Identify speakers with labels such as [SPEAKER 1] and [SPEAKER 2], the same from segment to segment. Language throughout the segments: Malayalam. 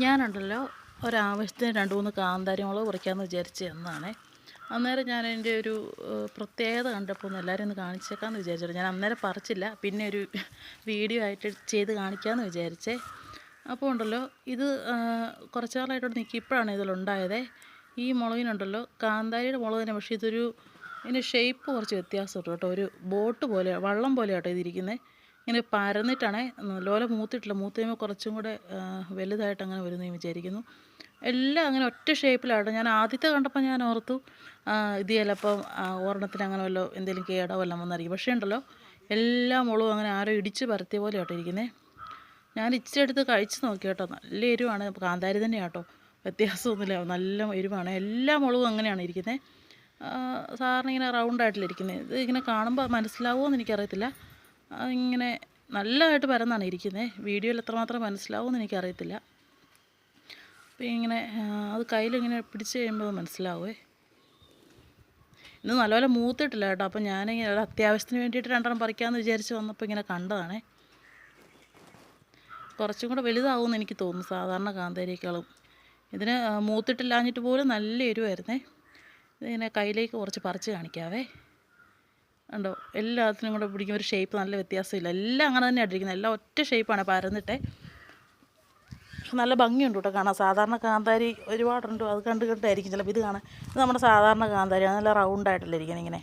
[SPEAKER 1] ഞാനുണ്ടല്ലോ ഒരാവശ്യത്തിന് 2-3 കാന്താരി മുളക് പറിക്കാമെന്ന് വിചാരിച്ച് എന്നാണേ. അന്നേരം ഞാൻ അതിൻ്റെ ഒരു പ്രത്യേകത കണ്ടപ്പോൾ ഒന്ന് എല്ലാവരും ഒന്ന് കാണിച്ചേക്കാമെന്ന് വിചാരിച്ചു. ഞാൻ അന്നേരം പറിച്ചില്ല, പിന്നെ ഒരു വീഡിയോ ആയിട്ട് ചെയ്ത് കാണിക്കാമെന്ന് വിചാരിച്ചേ. അപ്പോൾ ഉണ്ടല്ലോ ഇത് കുറച്ച് നാളായിട്ടോട് നിൽക്കി, ഇപ്പോഴാണ് ഇതിലുണ്ടായതേ. ഈ മുളകിനുണ്ടല്ലോ കാന്താരിയുടെ മുളക് തന്നെ, പക്ഷേ ഇതിൻ്റെ ഷേപ്പ് കുറച്ച് വ്യത്യാസമുണ്ട് കേട്ടോ. ഒരു ബോട്ട് പോലെ, വള്ളം പോലെ കേട്ടോ ഇതിരിക്കുന്നത്. ഇങ്ങനെ പരന്നിട്ടാണേ, നല്ലപോലെ മൂത്തിട്ടില്ല. മൂത്ത് കഴിയുമ്പോൾ കുറച്ചും കൂടെ വലുതായിട്ട് അങ്ങനെ വരുമെന്ന് വിചാരിക്കുന്നു. എല്ലാം അങ്ങനെ ഒറ്റ ഷേപ്പിലാട്ടോ. ഞാൻ ആദ്യത്തെ കണ്ടപ്പോൾ ഞാൻ ഓർത്തു ഇത് ചിലപ്പം ഒരെണ്ണത്തിന് അങ്ങനെ വല്ലോ എന്തെങ്കിലും കേടോ വല്ലതും വന്നായിരിക്കും. പക്ഷേ ഉണ്ടല്ലോ എല്ലാ മുളകും അങ്ങനെ ആരോ ഇടിച്ച് പരത്തിയ പോലെ കേട്ടോ ഇരിക്കുന്നത്. ഞാൻ ഇച്ചിരി എടുത്ത് കഴിച്ച് നോക്കി കേട്ടോ. നല്ല എരിവാണ്. കാന്താരി തന്നെയാണ് കേട്ടോ, വ്യത്യാസമൊന്നുമില്ല, നല്ല എരിവാണ്. എല്ലാ മുളകും അങ്ങനെയാണ് ഇരിക്കുന്നത്. സാറിന് ഇങ്ങനെ റൗണ്ടായിട്ടില്ല ഇരിക്കുന്നത്. ഇത് ഇങ്ങനെ കാണുമ്പോൾ മനസ്സിലാവുമോ എന്ന് എനിക്കറിയത്തില്ല. ഇങ്ങനെ നല്ലതായിട്ട് പരന്നാണ് ഇരിക്കുന്നത്. വീഡിയോയിൽ എത്രമാത്രം മനസ്സിലാവുമെന്ന് എനിക്കറിയത്തില്ല. അപ്പോൾ ഇങ്ങനെ അത് കയ്യിലിങ്ങനെ പിടിച്ച് കഴിയുമ്പോൾ മനസ്സിലാവുമേ. ഇന്ന് നല്ലപോലെ മൂത്തിട്ടില്ല കേട്ടോ. അപ്പോൾ ഞാനിങ്ങനെ ഒരു അത്യാവശ്യത്തിന് വേണ്ടിയിട്ട് 2 പറിക്കാമെന്ന് വിചാരിച്ച് വന്നപ്പോൾ ഇങ്ങനെ കണ്ടതാണേ. കുറച്ചും കൂടെ വലുതാവുമെന്ന് എനിക്ക് തോന്നുന്നു സാധാരണ കാന്താരിയേക്കാളും. ഇതിന് മൂത്തിട്ടില്ലാഞ്ഞിട്ട് പോലും നല്ല എരിവായിരുന്നേ. ഇതിങ്ങനെ കയ്യിലേക്ക് കുറച്ച് പറിച്ച് കാണിക്കാവേ. ഉണ്ടോ, എല്ലാത്തിനും കൂടെ പിടിക്കുമ്പോൾ ഒരു ഷേപ്പ് നല്ല വ്യത്യാസമില്ല. എല്ലാം അങ്ങനെ തന്നെയാണ് ഇരിക്കുന്നത്. എല്ലാം ഒറ്റ ഷേപ്പാണ് പരന്നിട്ടേ. നല്ല ഭംഗിയുണ്ട് കേട്ടോ കാണാൻ. സാധാരണ കാന്താരി ഒരുപാടുണ്ട്, അത് കണ്ടായിരിക്കും ചിലപ്പോൾ ഇത് കാണാൻ. ഇത് നമ്മുടെ സാധാരണ കാന്താരിയാണ്, നല്ല റൗണ്ടായിട്ടല്ലേ ഇരിക്കുന്നത് ഇങ്ങനെ.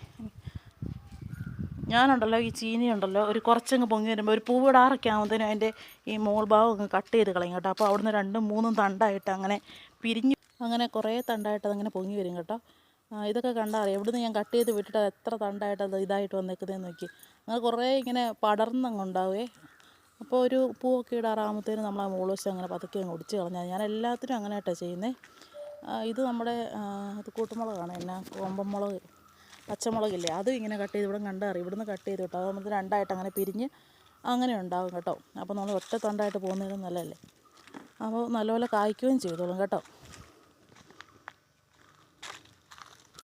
[SPEAKER 1] ഞാനുണ്ടല്ലോ ഈ ചീനി ഉണ്ടല്ലോ ഒരു കുറച്ചങ്ങ് പൊങ്ങി വരുമ്പോൾ ഒരു പൂവിടാറൊക്കെ ആകുമ്പോഴത്തേനും അതിൻ്റെ ഈ മോൾ ഭാഗം അങ്ങ് കട്ട് ചെയ്ത് കളയും കേട്ടോ. അപ്പോൾ അവിടുന്ന് 2-3 തണ്ടായിട്ട് അങ്ങനെ പിരിഞ്ഞ് അങ്ങനെ കുറേ തണ്ടായിട്ട് അതങ്ങനെ പൊങ്ങി വരും കേട്ടോ. ഇതൊക്കെ കണ്ടാൽ അറിയാം എവിടുന്ന് ഞാൻ കട്ട് ചെയ്ത് വിട്ടിട്ട് അത് എത്ര തണ്ടായിട്ട് അത് ഇതായിട്ട് വന്നേക്കുന്നതെന്ന് നോക്കി. അങ്ങനെ കുറേ ഇങ്ങനെ പടർന്നങ്ങ് ഉണ്ടാവേ. അപ്പോൾ ഒരു പൂവൊക്കെ ഇടാറാകുമ്പോഴത്തേനും നമ്മൾ ആ മുകളിൽ അങ്ങനെ പതുക്കെ അങ്ങ് ഒടിച്ച് കളഞ്ഞാൽ. ഞാൻ എല്ലാത്തിനും അങ്ങനെയായിട്ടാണ് ചെയ്യുന്നത്. ഇത് നമ്മുടെ അത് കൂട്ടുമുളകാണ്, എന്നാ കൊമ്പൻ മുളക്, പച്ചമുളകില്ലേ, അതും ഇങ്ങനെ കട്ട് ചെയ്ത് ഇവിടെ കണ്ടറിയാം. ഇവിടുന്ന് കട്ട് ചെയ്ത് വിട്ടോ, അത് നമുക്ക് 2ആയിട്ട് അങ്ങനെ പിരിഞ്ഞ് അങ്ങനെ ഉണ്ടാകും കേട്ടോ. അപ്പോൾ നമ്മൾ ഒറ്റ തണ്ടായിട്ട് പോകുന്നതിനും നല്ലതല്ലേ. അപ്പോൾ നല്ലപോലെ കായ്ക്കുകയും ചെയ്തോളും കേട്ടോ.